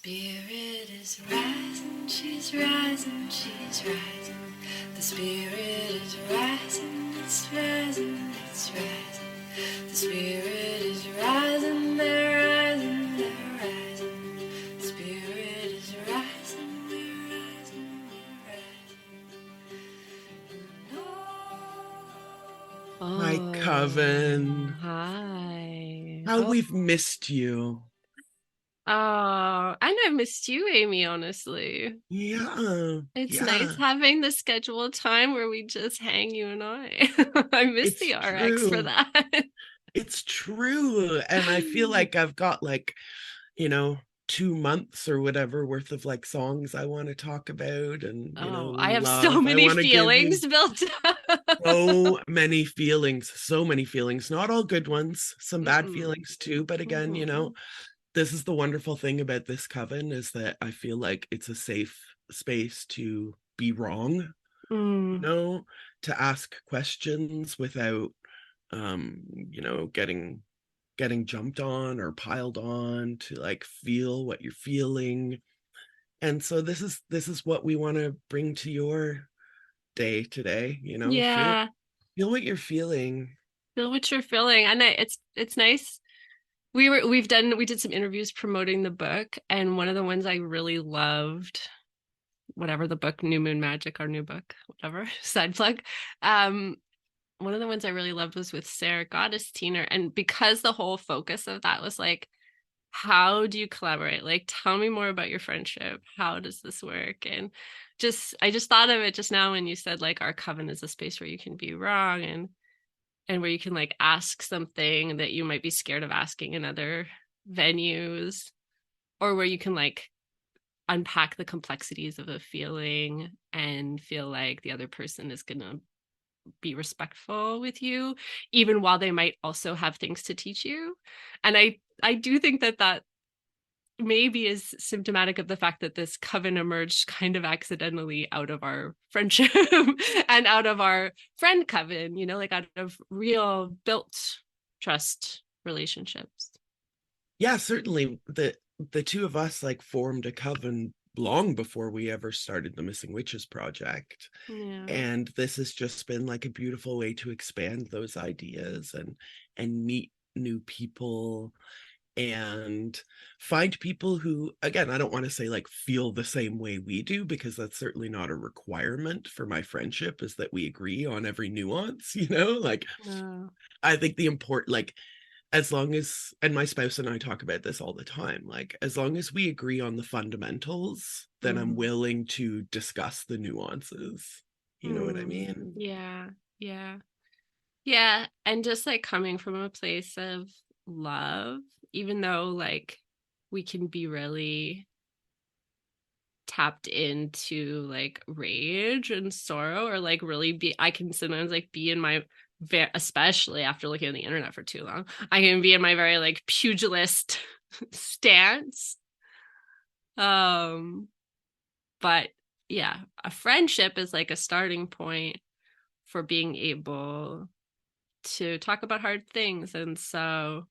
spirit is rising, she's rising, she's rising. The spirit is rising, it's rising, it's rising. The spirit is rising, they're rising, they're rising. The spirit is rising, we're rising, we're rising. Hi, Coven. Hi. How we've missed you. Oh, and I missed you, Amy, honestly. Yeah. It's nice having the scheduled time where we just hang, you and I. I miss It's the RX for true. that. It's true. And I feel like I've got you know, 2 months or whatever worth of songs I want to talk about and, I have so love. I many want to give you feelings built up. so many feelings, so many feelings, not all good ones, some bad Mm-mm. feelings too. But again, Mm-hmm. this is the wonderful thing about this coven is that I feel like it's a safe space to be wrong, Mm. to ask questions without um, getting jumped on or piled on, to feel what you're feeling. And so this is what we want to bring to your day today, feel Yeah, feel what you're feeling. feel what you're feeling. And it's nice. We did some interviews promoting the book, and one of the ones I really loved, whatever the book, New Moon Magic, our new book, whatever, side plug. Um, one of the ones I really loved was with Sarah Goddess Teener. And because the whole focus of that was how do you collaborate? Tell me more about your friendship. How does this work? And I just thought of it just now when you said our coven is a space where you can be wrong and where you can ask something that you might be scared of asking in other venues, or where you can unpack the complexities of a feeling and feel like the other person is going to be respectful with you, even while they might also have things to teach you. And I do think that maybe is symptomatic of the fact that this coven emerged kind of accidentally out of our friendship and out of our friend coven, out of real built trust relationships. Yeah, certainly the two of us formed a coven long before we ever started the Missing Witches project. Yeah. And this has just been a beautiful way to expand those ideas and meet new people and find people who, again, I don't want to say feel the same way we do, because that's certainly not a requirement for my friendship, is that we agree on every nuance. Uh, I think the important, as long as, and my spouse and I talk about this all the time, as long as we agree on the fundamentals, then I'm mm, willing to discuss the nuances. You know what I mean? yeah. Yeah. Yeah. And just coming from a place of love, even though we can be really tapped into rage and sorrow, or really be, I can sometimes be in my especially after looking at the internet for too long, I can be in my very pugilist stance. um but yeah, a friendship is a starting point for being able to talk about hard things. And so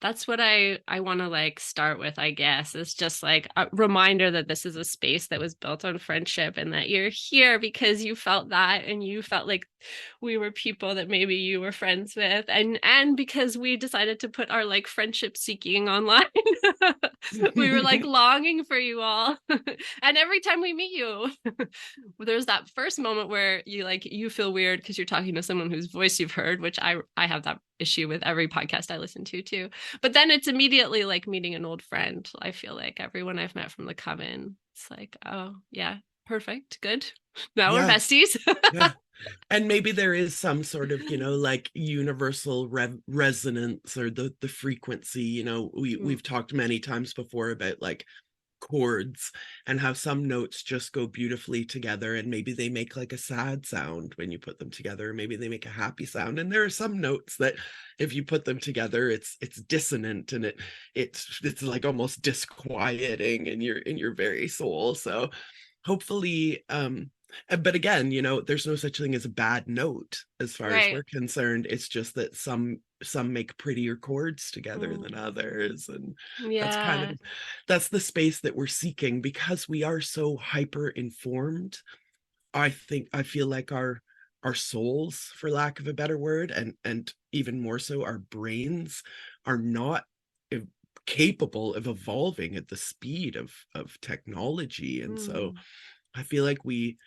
that's what I want to start with, I guess. It's just a reminder that this is a space that was built on friendship, and that you're here because you felt that, and you felt like we were people that maybe you were friends with, and because we decided to put our friendship seeking online. We were longing for you all. And every time we meet you, there's that first moment where you feel weird because you're talking to someone whose voice you've heard, which I have that issue with every podcast I listen to too. But then it's immediately meeting an old friend. I feel like everyone I've met from the coven, it's oh yeah, perfect, good. Now we're Yeah, besties. yeah. And maybe there is some sort of universal resonance, or the frequency. We've talked many times before about chords, and how some notes just go beautifully together, and maybe they make a sad sound when you put them together, or maybe they make a happy sound. And there are some notes that if you put them together, it's dissonant, and it's almost disquieting in your very soul. So hopefully, but again, there's no such thing as a bad note as far as Right. we're concerned. It's just that some make prettier chords together than Mm. others, and that's kind of Yeah. that's the space that we're seeking, because we are so hyper informed. I feel like our souls, for lack of a better word, and even more so our brains, are not capable of evolving at the speed of technology. And so Mm. I feel like we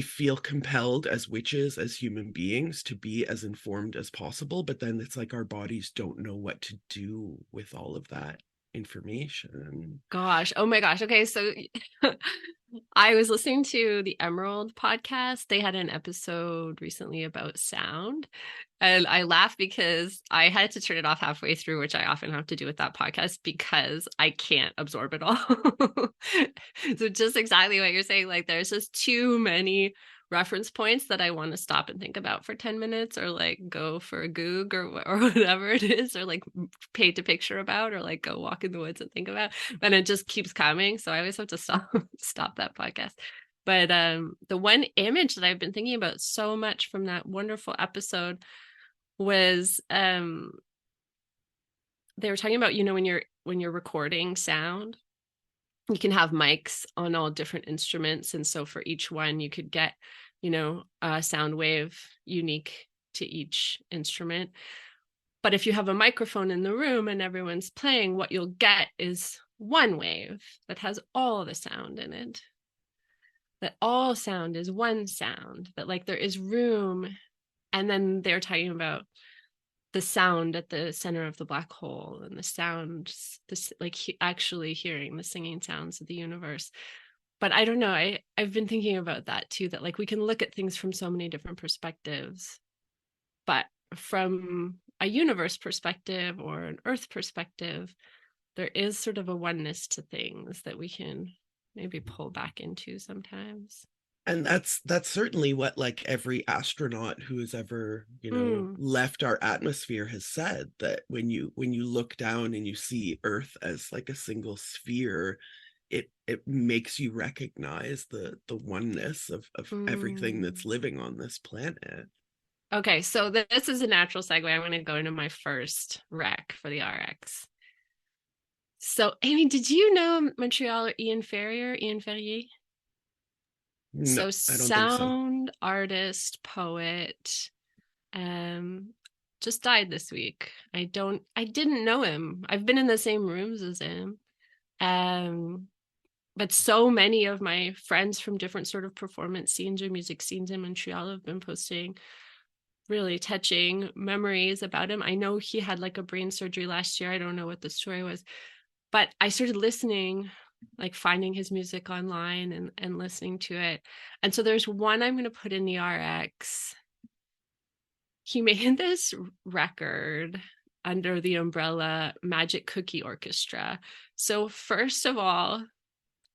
feel compelled as witches, as human beings, to be as informed as possible, but then it's like our bodies don't know what to do with all of that information. Gosh. Oh my gosh. Okay. So I was listening to the Emerald podcast. They had an episode recently about sound. And I laughed because I had to turn it off halfway through, which I often have to do with that podcast because I can't absorb it all. So just exactly what you're saying, like there's just too many reference points that I want to stop and think about for 10 minutes, or like go for a goog, or whatever it is, or like paint a picture about, or like go walk in the woods and think about. And it just keeps coming. So I always have to stop that podcast. But the one image that I've been thinking about so much from that wonderful episode was they were talking about, when you're recording sound, you can have mics on all different instruments, and so for each one you could get, a sound wave unique to each instrument. But if you have a microphone in the room and everyone's playing, what you'll get is one wave that has all the sound in it, that all sound is one sound, that like there is room. And then they're talking about the sound at the center of the black hole, and the sounds, this like actually hearing the singing sounds of the universe. But I don't know, I've been thinking about that too, that like we can look at things from so many different perspectives, but from a universe perspective or an earth perspective, there is sort of a oneness to things that we can maybe pull back into sometimes. And that's certainly what, like, every astronaut who has ever, Mm. left our atmosphere has said, that when you look down and you see Earth as like a single sphere, it makes you recognize the oneness of everything that's Mm. living on this planet. Okay, so this is a natural segue. I'm going to go into my first rec for the RX. So, Amy, did you know Montreal Ian Ferrier? Ian Ferrier? No, So, I don't think so. sound artist, poet, um, just died this week. I didn't know him. I've been in the same rooms as him. Um, but so many of my friends from different sort of performance scenes or music scenes in Montreal have been posting really touching memories about him. I know he had like a brain surgery last year. I don't know what the story was, but I started listening, like finding his music online and listening to it. And so there's one I'm going to put in the RX. He made this record under the umbrella Magic Cookie Orchestra. So first of all,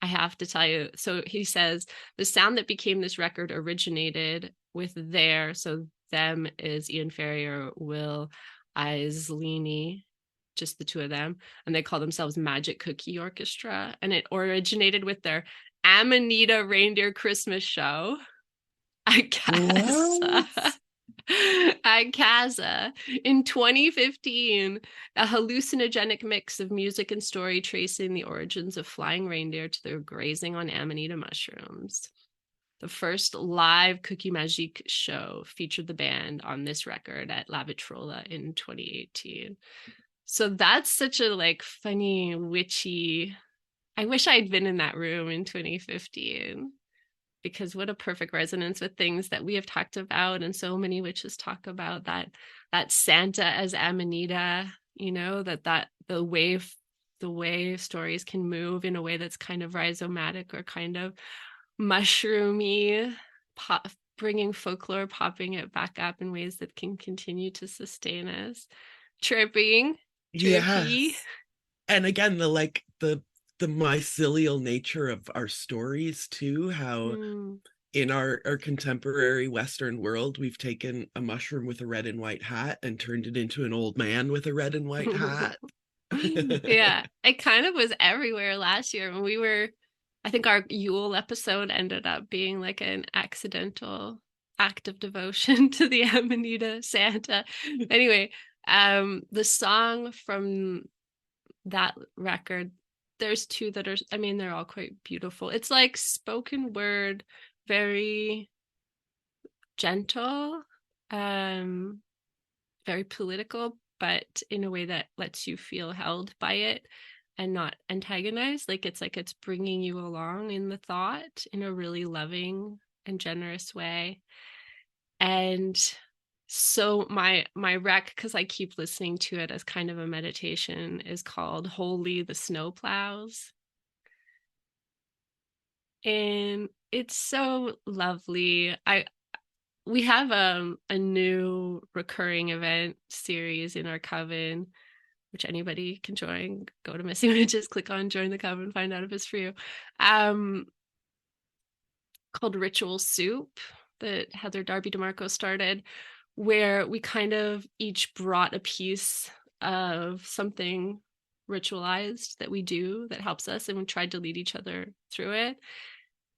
I have to tell you, so he says the sound that became this record originated with so them is Ian Ferrier, Will Islini, just the two of them, and they call themselves Magic Cookie Orchestra, and it originated with their Amanita Reindeer Christmas show at What? Casa. At Casa in 2015, a hallucinogenic mix of music and story tracing the origins of flying reindeer to their grazing on amanita mushrooms. The first live Cookie Magique show featured the band on this record at La Vitrola in 2018. So that's such a like funny, witchy. I wish I'd been in that room in 2015, because what a perfect resonance with things that we have talked about and so many witches talk about, that Santa as Amanita, that the way stories can move in a way that's kind of rhizomatic or kind of mushroomy, pop, bringing folklore, popping it back up in ways that can continue to sustain us. Tripping, trippy. Yes. And again, the mycelial nature of our stories too, how Mm. in our contemporary Western world, we've taken a mushroom with a red and white hat and turned it into an old man with a red and white hat. Yeah, it kind of was everywhere last year when I think our Yule episode ended up being like an accidental act of devotion to the Amanita Santa. Anyway, The song from that record, there's two that are, I mean, they're all quite beautiful. It's like spoken word, very gentle, um, very political, but in a way that lets you feel held by it and not antagonized. Like it's bringing you along in the thought in a really loving and generous way. And so my rec, because I keep listening to it as kind of a meditation, is called Holy the Snowplows. And it's so lovely. I We have a new recurring event series in our coven, which anybody can join. Go to Missing Witches, click on join the coven, find out if it's for you. Um, Called Ritual Soup that Heather Darby DeMarco started, where we kind of each brought a piece of something ritualized that we do that helps us, and we tried to lead each other through it.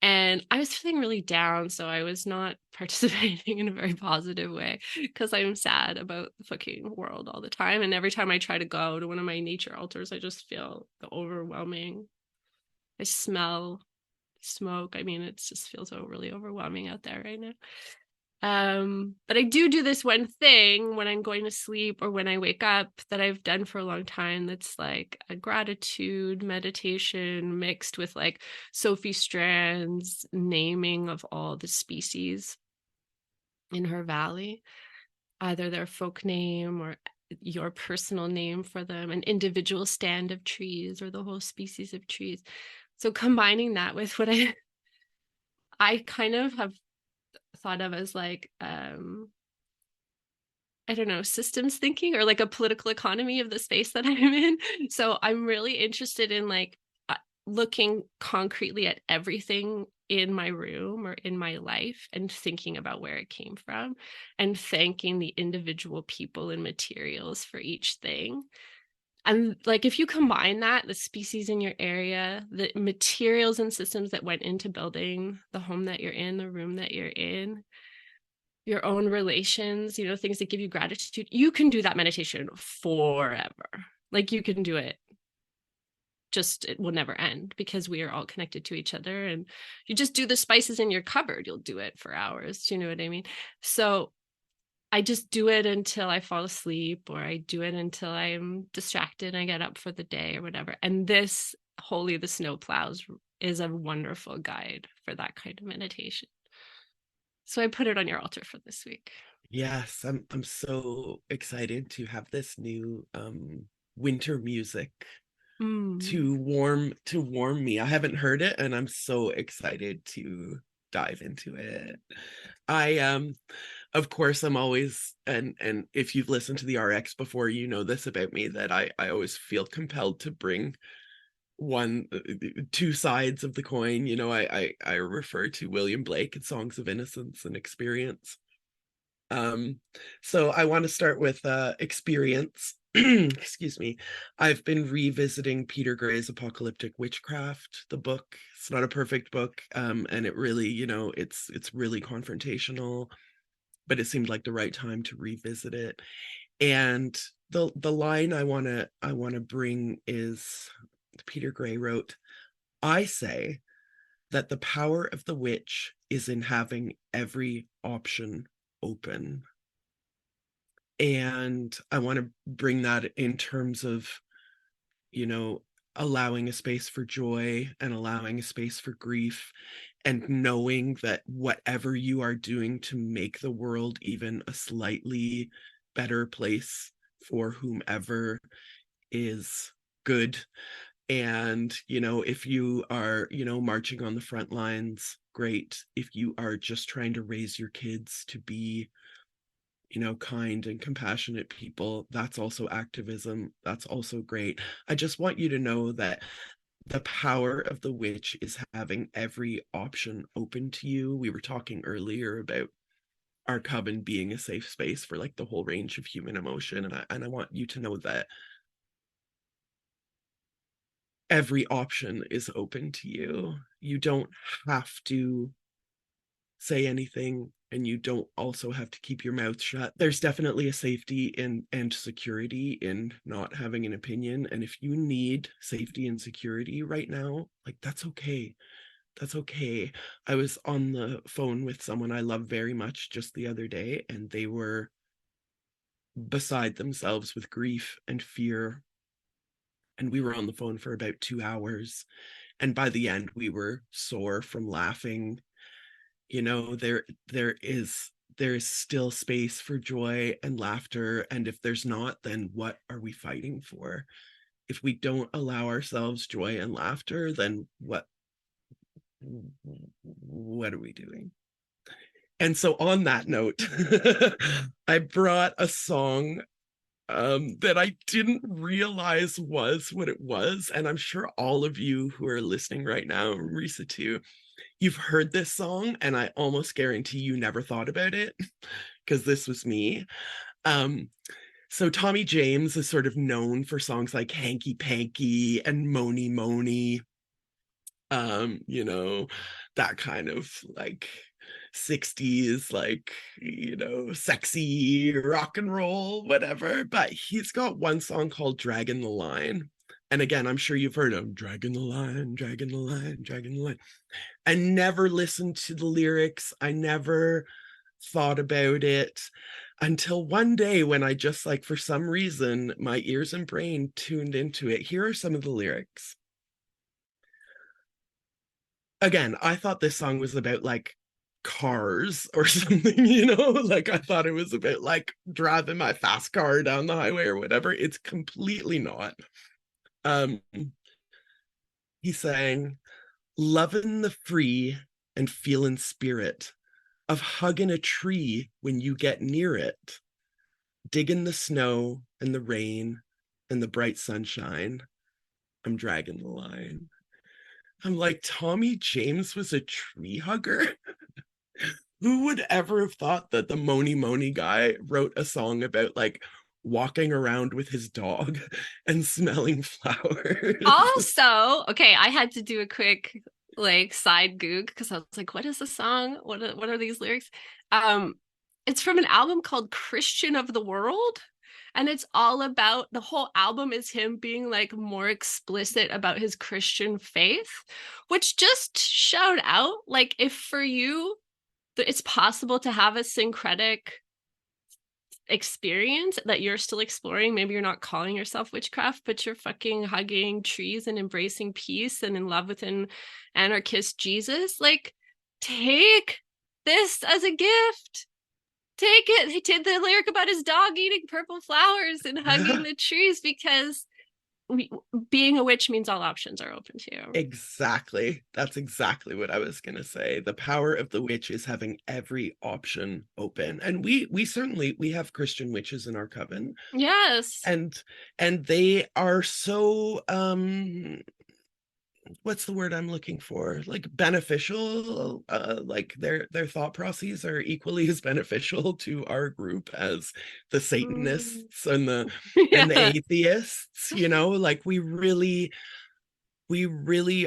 And I was feeling really down, so I was not participating in a very positive way because I'm sad about the fucking world all the time. And every time I try to go to one of my nature altars, I just feel the overwhelming. I smell smoke. I mean, it just feels so really overwhelming out there right now. But I do this one thing when I'm going to sleep or when I wake up that I've done for a long time. That's like a gratitude meditation mixed with like Sophie Strand's naming of all the species in her valley, either their folk name or your personal name for them, an individual stand of trees or the whole species of trees. So combining that with what I kind of have thought of as like I don't know, systems thinking or like a political economy of the space that I'm in. So I'm really interested in like looking concretely at everything in my room or in my life and thinking about where it came from and thanking the individual people and materials for each thing. And like if you combine that, the species in your area, the materials and systems that went into building the home that you're in, the room that you're in, your own relations, things that give you gratitude, you can do that meditation forever. Like you can do it, just it will never end because we are all connected to each other. And you just do the spices in your cupboard, you'll do it for hours. Do you know what I mean? So I just do it until I fall asleep, or I do it until I'm distracted and I get up for the day or whatever. And this Holy the Snowplows is a wonderful guide for that kind of meditation. So I put it on your altar for this week. Yes, I'm so excited to have this new winter music Mm. to warm me. I haven't heard it and I'm so excited to dive into it. I of course I'm always, and if you've listened to the RX before, you know this about me, that I always feel compelled to bring one two sides of the coin. I refer to William Blake and Songs of Innocence and Experience. um so I want to start with experience. Excuse me. I've been revisiting Peter Gray's Apocalyptic Witchcraft, the book. It's not a perfect book, and it really, it's really confrontational, but it seemed like the right time to revisit it. And the line I want to bring is, Peter Gray wrote, "I say that the power of the witch is in having every option open." And I want to bring that in terms of, you know, allowing a space for joy and allowing a space for grief, and knowing that whatever you are doing to make the world even a slightly better place for whomever is good. And, if you are, marching on the front lines, great. If you are just trying to raise your kids to be, kind and compassionate people, that's also activism. That's also great. I just want you to know that the power of the witch is having every option open to you. We were talking earlier about our coven being a safe space for like the whole range of human emotion. And I want you to know that every option is open to you. You don't have to say anything, and you don't also have to keep your mouth shut. There's definitely a safety in and security in not having an opinion. And if you need safety and security right now, like, that's okay. That's okay. I was on the phone with someone I love very much just the other day, and they were beside themselves with grief and fear. And we were on the phone for about 2 hours. And by the end, we were sore from laughing. You know, there is still space for joy and laughter. And if there's not, then what are we fighting for? If we don't allow ourselves joy and laughter, then what are we doing? And so on that note, I brought a song that I didn't realize was what it was. And I'm sure all of you who are listening right now, Risa too, you've heard this song, and I almost guarantee you never thought about it, because this was me. So Tommy James is sort of known for songs like Hanky Panky and Mony Mony, you know, that kind of like 60s, like, you know, sexy rock and roll, whatever. But he's got one song called Draggin' the Line. And again, I'm sure you've heard of Draggin' the Line, Draggin' the Line, Draggin' the Line. I never listened to the lyrics. I never thought about it until one day when I just, like, for some reason, my ears and brain tuned into it. Here are some of the lyrics. Again, I thought this song was about like cars or something, you know, like I thought it was about like driving my fast car down the highway or whatever. It's completely not. Um, he sang, loving the free and feeling spirit of hugging a tree when you get near it, digging the snow and the rain and the bright sunshine. I'm dragging the line. I'm like, Tommy James was a tree hugger? Who would ever have thought that the Mony Mony guy wrote a song about like walking around with his dog and smelling flowers? Also, okay, I had to do a quick like side goog because I was like, what is the song? What are these lyrics? Um, it's from an album called Christian of the World. And it's all about the whole album is him being like more explicit about his Christian faith, which just shout out like if for you it's possible to have a syncretic experience that you're still exploring. Maybe you're not calling yourself witchcraft, but you're fucking hugging trees and embracing peace and in love with an anarchist Jesus. Like, take this as a gift. Take it. He did the lyric about his dog eating purple flowers and hugging the trees because being a witch means all options are open to you. Exactly. That's exactly what I was going to say. The power of the witch is having every option open. And we certainly we have Christian witches in our coven. Yes. And they are so what's the word I'm looking for? Like beneficial. Like their thought processes are equally as beneficial to our group as the Satanists and the Yeah. atheists, you know, like we really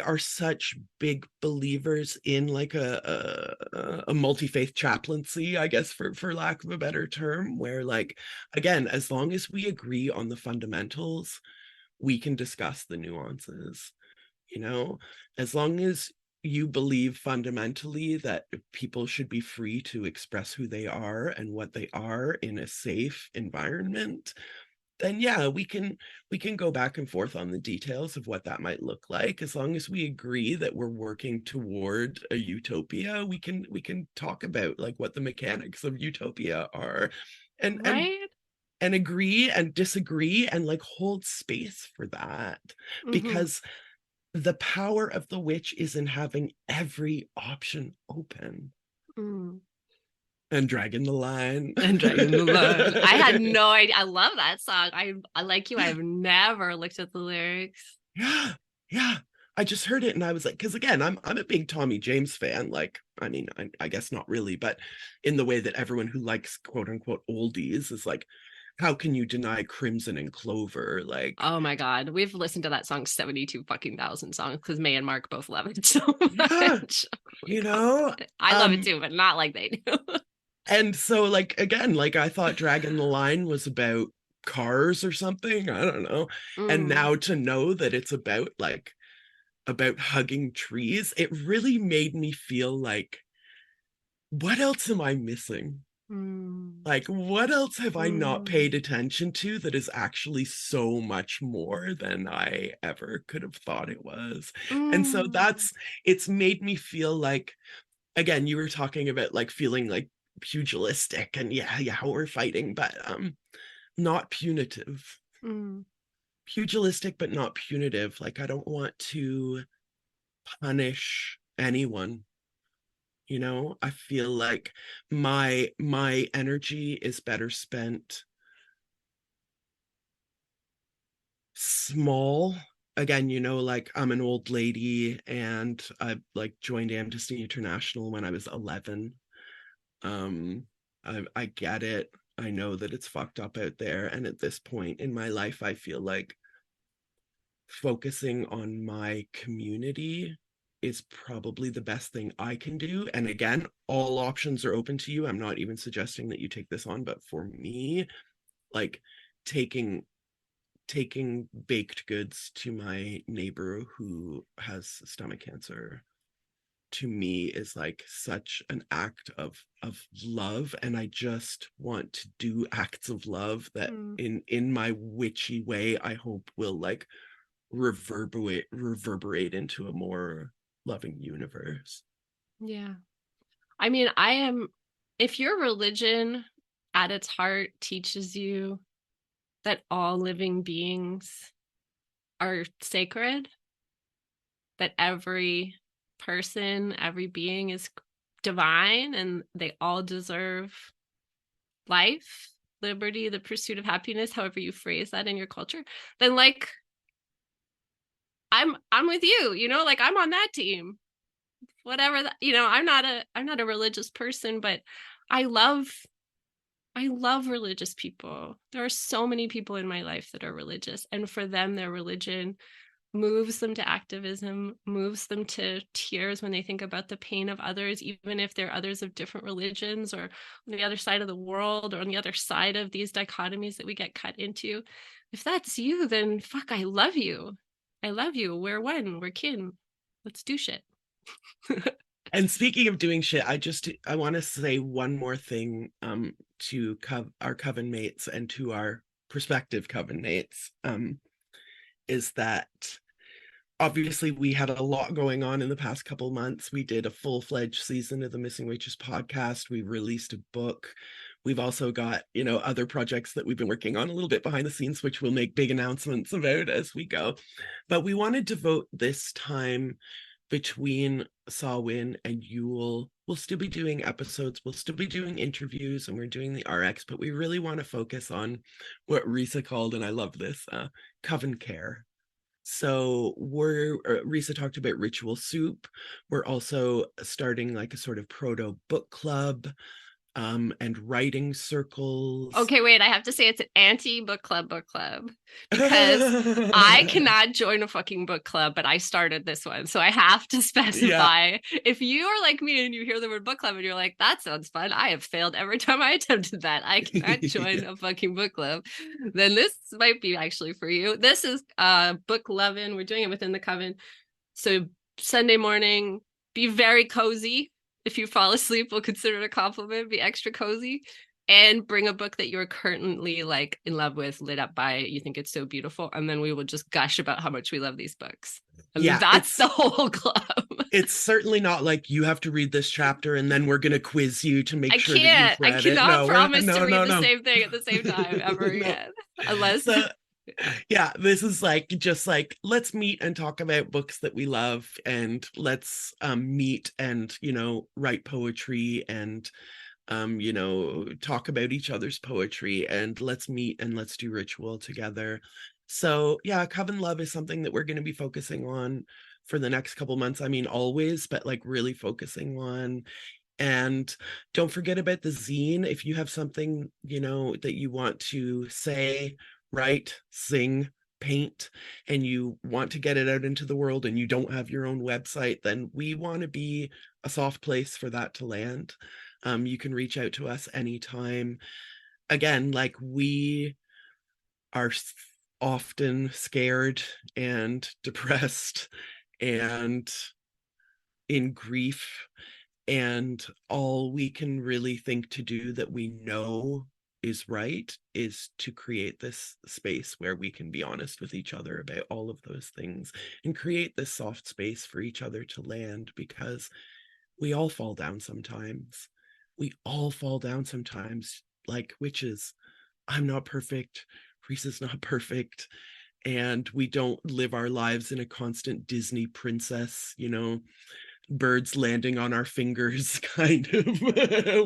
are such big believers in like a multi-faith chaplaincy, I guess, for lack of a better term, where like, again, as long as we agree on the fundamentals, we can discuss the nuances, you know, as long as you believe fundamentally that people should be free to express who they are and what they are in a safe environment, then yeah, we can go back and forth on the details of what that might look like. As long as we agree that we're working toward a utopia, we can talk about like what the mechanics of utopia are, and Right? and agree and disagree and like hold space for that, Mm-hmm. because the power of the witch is in having every option open Mm. and dragging the line. And Draggin the Line. I had no idea. I love that song. I like you. I've never looked at the lyrics. Yeah, yeah. I just heard it and I was like, because again, I'm a big Tommy James fan. Like, I mean, I guess not really, but in the way that everyone who likes quote unquote oldies is like, how can you deny Crimson and Clover? Like, Oh my God. We've listened to that song 72 fucking thousand songs because May and Mark both love it so yeah, much. Oh my you know, God. I love it too, but not like they do. and so like again, like I thought Draggin the Line was about cars or something. I don't know. And Mm, now to know that it's about hugging trees, it really made me feel like, what else am I missing? mm, Like, what else have I not paid mm, attention to that is actually so much more than I ever could have thought it was? And so mm, it's made me feel like, again, you were talking about like feeling like pugilistic and yeah, we're fighting, but not punitive. mm, Pugilistic, but not punitive. Like, I don't want to punish anyone. I feel like my energy is better spent small. Again, like I'm an old lady and I like joined Amnesty International when I was 11. I get it. I know that it's fucked up out there, and at this point in my life I feel like focusing on my community is probably the best thing I can do. And again, all options are open to you. I'm not even suggesting that you take this on, but for me, like taking baked goods to my neighbor who has stomach cancer, to me is like such an act of love, and I just want to do acts of love that mm. in my witchy way I hope will like reverberate into a more loving universe. Yeah. I mean, if your religion at its heart teaches you that all living beings are sacred, that every person, every being is divine and they all deserve life, liberty, the pursuit of happiness, however you phrase that in your culture, then like I'm with you, like I'm on that team. Whatever that, I'm not a religious person, but I love I love religious people. There are so many people in my life that are religious, and for them their religion moves them to activism, moves them to tears when they think about the pain of others, even if they're others of different religions or on the other side of the world or on the other side of these dichotomies that we get cut into. If that's you, then fuck, I love you. I love you. We're one, we're kin. Let's do shit. And speaking of doing shit, I want to say one more thing to our coven mates and to our prospective coven mates, is that obviously we had a lot going on in the past couple months. We did a full-fledged season of the Missing Witches podcast. We released a book. We've also got, other projects that we've been working on a little bit behind the scenes, which we'll make big announcements about as we go. But we want to devote this time between Sawin and Yule. We'll still be doing episodes, we'll still be doing interviews, and we're doing the RX, but we really want to focus on what Risa called, and I love this, coven care. So Risa talked about ritual soup. We're also starting like a sort of proto book club, and writing circles. Okay, wait, I have to say it's an anti book club because I cannot join a fucking book club, but I started this one. So I have to Yeah. specify. If you are like me and you hear the word book club and you're like, that sounds fun, I have failed every time I attempted that. I cannot join a fucking book club. Then this might be actually for you. This is book loving. We're doing it within the coven. So Sunday morning, be very cozy. If you fall asleep, we'll consider it a compliment. Be extra cozy and bring a book that you're currently like in love with, lit up by it. You think it's so beautiful. And then we will just gush about how much we love these books. And Yeah, that's the whole club. it's certainly not like you have to read this chapter and then we're going to quiz you to make I sure that you've can't. I read it. cannot No, we're promise to no, read no, the no. same thing at the same time ever No. again. Unless So yeah, this is like just like, let's meet and talk about books that we love, and let's meet and write poetry and talk about each other's poetry, and let's meet and let's do ritual together. So yeah, coven love is something that we're going to be focusing on for the next couple months. I mean, always, but like really focusing on. And don't forget about the zine. If you have something, that you want to say, write, sing, paint, and you want to get it out into the world and you don't have your own website, then we want to be a soft place for that to land. You can reach out to us anytime. Again, like, we are often scared and depressed and in grief, and all we can really think to do that we know is right is to create this space where we can be honest with each other about all of those things and create this soft space for each other to land, because we all fall down sometimes. We all fall down sometimes, like witches. I'm not perfect. Risa's not perfect. And we don't live our lives in a constant Disney princess, birds landing on our fingers kind of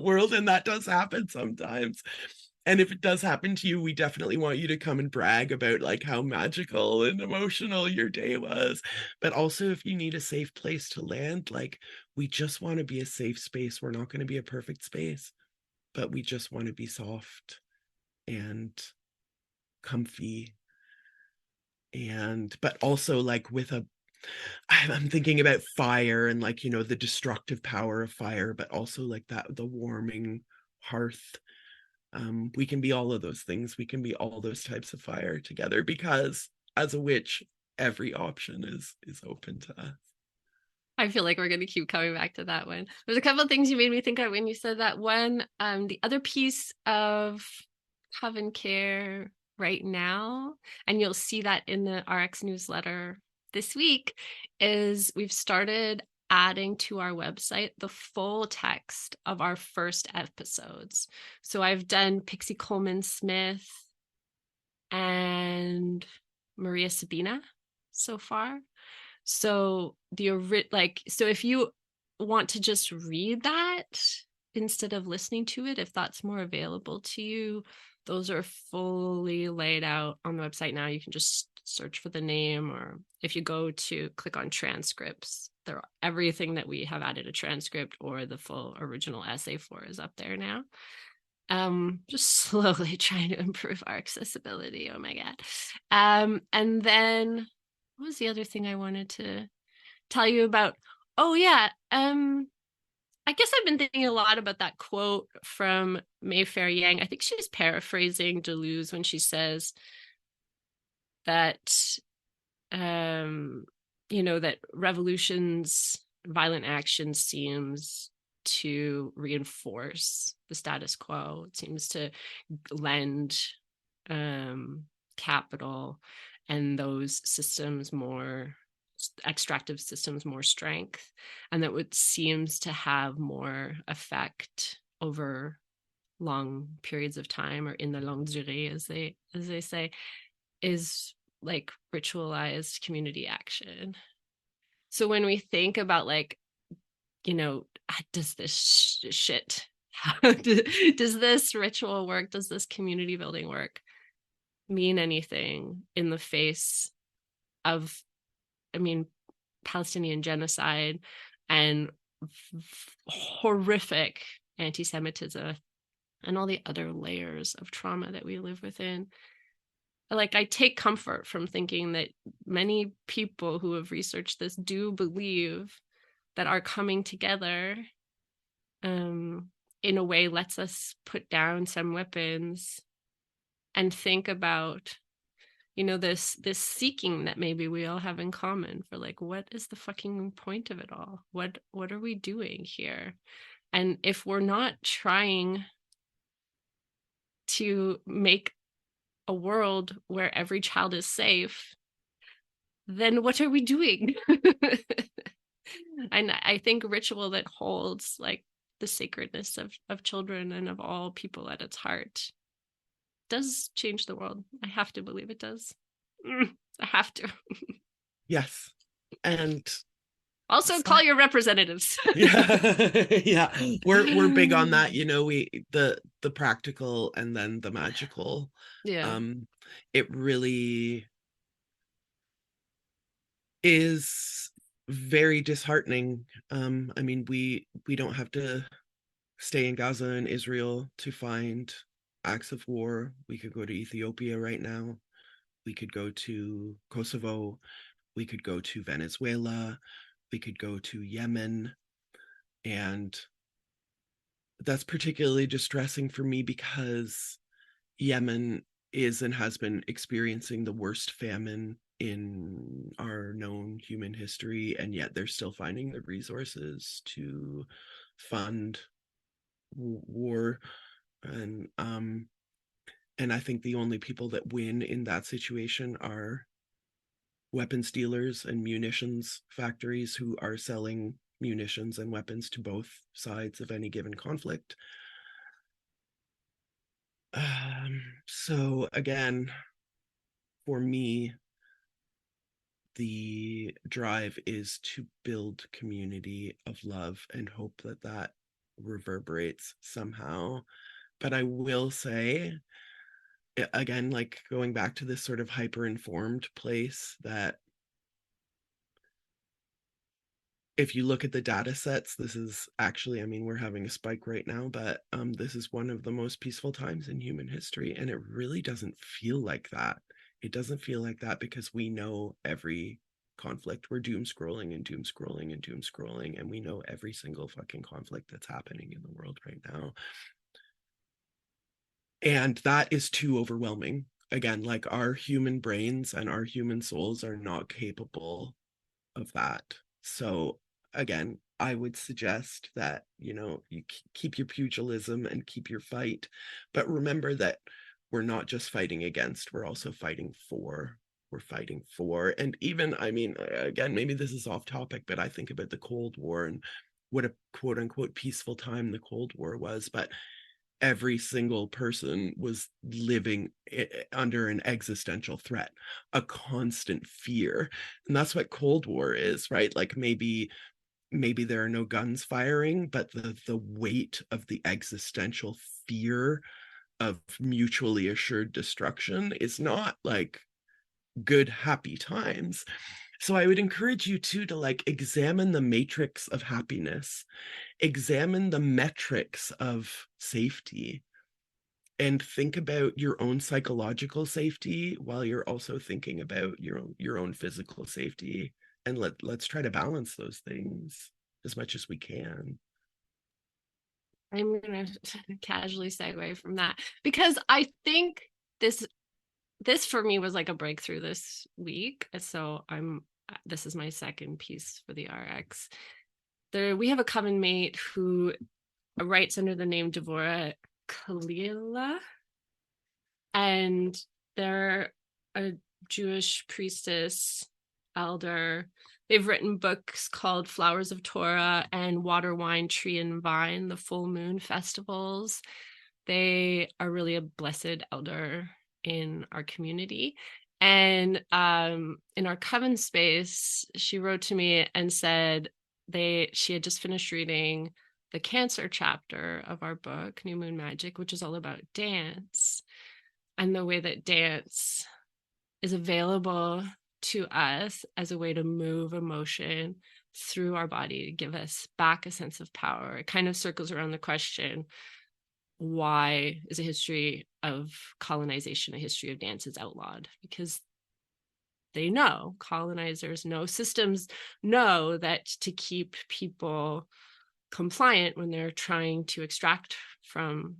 world. And that does happen sometimes. And if it does happen to you, we definitely want you to come and brag about like how magical and emotional your day was. But also, if you need a safe place to land, like, we just want to be a safe space. We're not going to be a perfect space, but we just want to be soft and comfy. And but also, like, with a I'm thinking about fire and, like, the destructive power of fire, but also like that, the warming hearth. We can be all of those things. We can be all those types of fire together, because as a witch, every option is open to us. I feel like we're going to keep coming back to that one. There's a couple of things you made me think of when you said that one. The other piece of Coven Care right now, and you'll see that in the RX newsletter this week, is we've started adding to our website the full text of our first episodes. So I've done Pixie Coleman Smith and Maria Sabina so far. So so if you want to just read that instead of listening to it, if that's more available to you, those are fully laid out on the website now. You can just search for the name, or if you go to click on transcripts, everything that we have added a transcript or the full original essay for is up there now. Just slowly trying to improve our accessibility. Oh my god. And then what was the other thing I wanted to tell you about? Oh yeah. I guess I've been thinking a lot about that quote from Mayfair Yang. I think she's paraphrasing Deleuze when she says that that revolutions, violent action seems to reinforce the status quo. It seems to lend capital and those systems more extractive systems more strength, and that what seems to have more effect over long periods of time, or in the longue durée, as they say, is like ritualized community action. So when we think about, like, does this shit does this ritual work, does this community building work mean anything in the face of, Palestinian genocide and horrific anti-Semitism and all the other layers of trauma that we live within? Like, I take comfort from thinking that many people who have researched this do believe that our coming together in a way lets us put down some weapons and think about this seeking that maybe we all have in common for, like, what is the fucking point of it all? What are we doing here? And if we're not trying to make a world where every child is safe, then what are we doing? And I think ritual that holds, like, the sacredness of children and of all people at its heart does change the world. I have to believe it does. I have to. Yes. And Also, call your representatives. yeah. Yeah, we're big on that, we the practical and then the magical. Yeah. It really is very disheartening. We don't have to stay in Gaza and Israel to find acts of war. We could go to Ethiopia right now. We could go to Kosovo. We could go to Venezuela. We could go to Yemen. And that's particularly distressing for me because Yemen is and has been experiencing the worst famine in our known human history, and yet they're still finding the resources to fund war. And I think the only people that win in that situation are weapons dealers and munitions factories who are selling munitions and weapons to both sides of any given conflict. So again, for me, the drive is to build community of love and hope that that reverberates somehow. But I will say, again, like going back to this sort of hyper informed place, that if you look at the data sets, this is actually, I mean, we're having a spike right now, but this is one of the most peaceful times in human history. And it really doesn't feel like that. It doesn't feel like that because we know every conflict. We're doom scrolling and doom scrolling and doom scrolling, and we know every single fucking conflict that's happening in the world right now. And that is too overwhelming. Again, like our human brains and our human souls are not capable of that. So again, I would suggest that, you know, you keep your pugilism and keep your fight, but remember that we're not just fighting against, we're also fighting for. We're fighting for. And even, I mean, again, maybe this is off topic, but I think about the Cold War and what a quote unquote peaceful time the Cold War was. But every single person was living under an existential threat, a constant fear. And that's what Cold War is, right? Like maybe there are no guns firing, but the weight of the existential fear of mutually assured destruction is not like good happy times. So I would encourage you too to like examine the matrix of happiness, examine the metrics of safety, and think about your own psychological safety while you're also thinking about your own physical safety. And let's try to balance those things as much as we can. I'm gonna casually segue from that because I think this this for me was like a breakthrough this week. So I'm this is my second piece for the RX. We have a coven mate who writes under the name Devora Kalila, and they're a Jewish priestess, elder. They've written books called Flowers of Torah and Water, Wine, Tree, and Vine, the full moon festivals. They are really a blessed elder in our community. And in our coven space, she wrote to me and said she had just finished reading the Cancer chapter of our book, New Moon Magic, which is all about dance and the way that dance is available to us as a way to move emotion through our body to give us back a sense of power. It kind of circles around the question, why is a history of colonization a history of dance is outlawed? Because they know, colonizers know, systems know that to keep people compliant when they're trying to extract from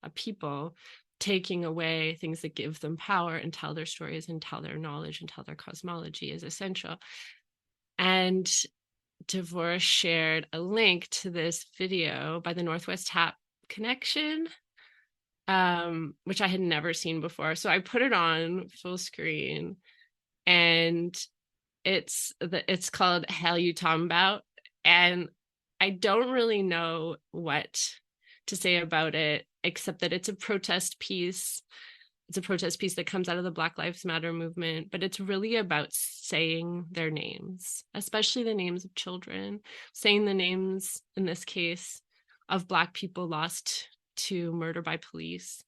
a people, taking away things that give them power and tell their stories and tell their knowledge and tell their cosmology is essential. And Devora shared a link to this video by the Northwest Tap Connection, which I had never seen before. So I put it on full screen, and it's called Hell You Talking About, and I don't really know what to say about it except that it's a protest piece. It's a protest piece that comes out of the Black Lives Matter movement, but it's really about saying their names, especially the names of children, saying the names, in this case, of Black people lost to murder by police.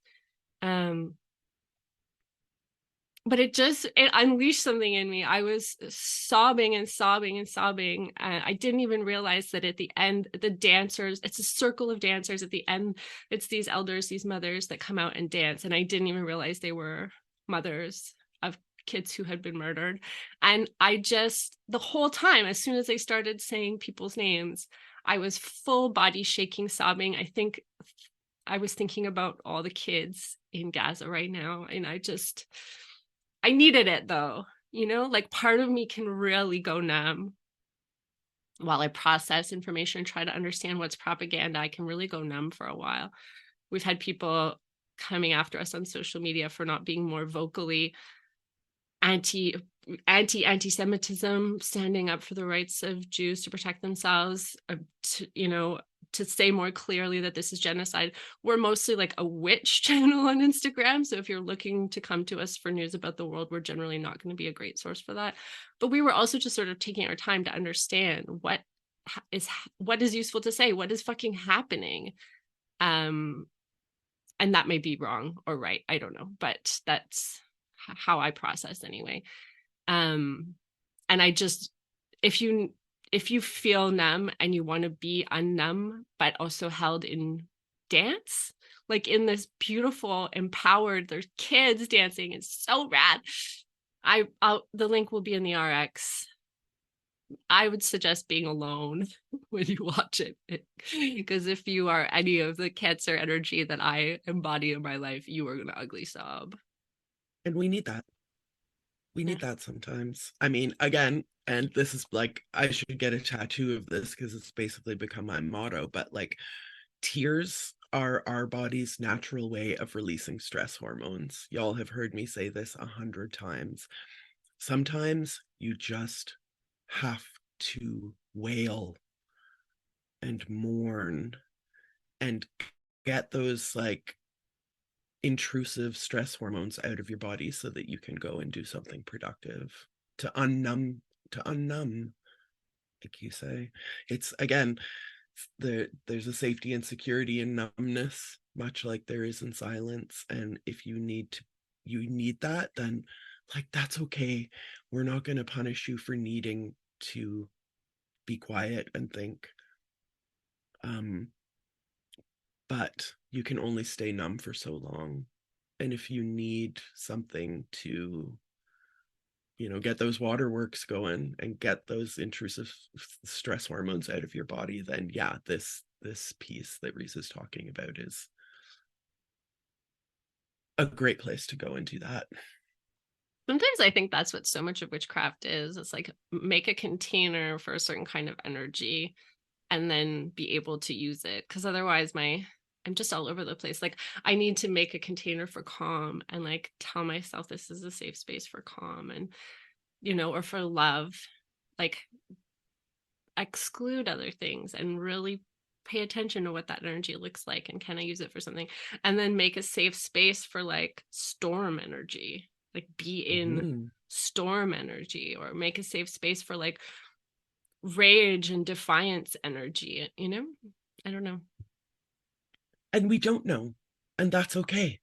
but it unleashed something in me. I was sobbing and sobbing and sobbing. I didn't even realize that at the end, the dancers, it's a circle of dancers. At the end, it's these elders, these mothers that come out and dance. And I didn't even realize they were mothers of kids who had been murdered. And I just, the whole time, as soon as they started saying people's names, I was full body shaking, sobbing. I think I was thinking about all the kids in Gaza right now. And I needed it though, like part of me can really go numb while I process information and try to understand what's propaganda. I can really go numb for a while. We've had people coming after us on social media for not being more vocally anti-Semitism, standing up for the rights of Jews to protect themselves, to say more clearly that this is genocide. We're mostly like a witch channel on Instagram. So if you're looking to come to us for news about the world, we're generally not going to be a great source for that. But we were also just sort of taking our time to understand what is useful to say, what is fucking happening. And that may be wrong or right. I don't know, but that's how I process anyway. And I just, if you feel numb and you want to be unnumb, but also held in dance, like in this beautiful, empowered, there's kids dancing. It's so rad. The link will be in the RX. I would suggest being alone when you watch it, because if you are any of the Cancer energy that I embody in my life, you are going to ugly sob. And we need that. We need that sometimes. I mean, again, and this is like, I should get a tattoo of this because it's basically become my motto, but like, tears are our body's natural way of releasing stress hormones. Y'all have heard me say this 100 times. Sometimes you just have to wail and mourn and get those like intrusive stress hormones out of your body so that you can go and do something productive to unnumb, like you say. It's, again, there's a safety and security in numbness, much like there is in silence. And if you need that, then like, that's okay. We're not going to punish you for needing to be quiet and think. But you can only stay numb for so long. And if you need something to, get those waterworks going and get those intrusive stress hormones out of your body, then yeah, this piece that Risa's talking about is a great place to go and do that. Sometimes I think that's what so much of witchcraft is. It's like, make a container for a certain kind of energy and then be able to use it. Because otherwise I'm just all over the place. Like, I need to make a container for calm and like tell myself this is a safe space for calm and, or for love, like exclude other things and really pay attention to what that energy looks like and can I use it for something, and then make a safe space for like storm energy, like be in storm energy, or make a safe space for like rage and defiance energy, I don't know. And we don't know, and that's okay.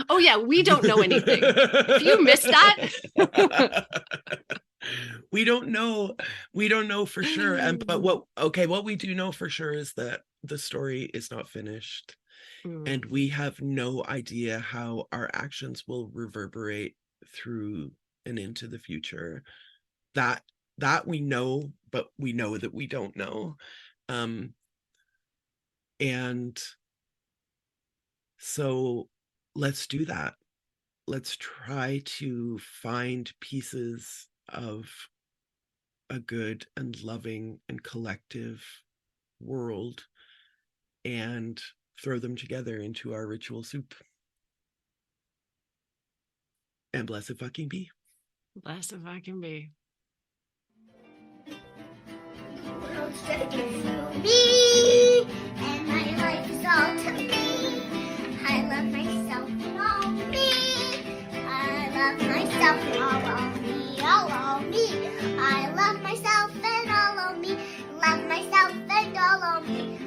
Oh yeah, we don't know anything. If you missed that, we don't know for sure. But what we do know for sure is that the story is not finished. And we have no idea how our actions will reverberate through and into the future. That we know, but we know that we don't know. And so let's do that. Let's try to find pieces of a good and loving and collective world and throw them together into our ritual soup. And blessed fucking be. Blessed fucking be. The world's drifting through me, and my life is all to me. I love myself and all me. I love myself and all of me, all of me. I love myself and all of me. Love myself and all of me.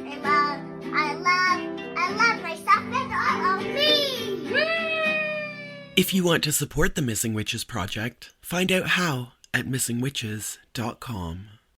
I love myself and all of me. If you want to support the Missing Witches project, find out how at missingwitches.com.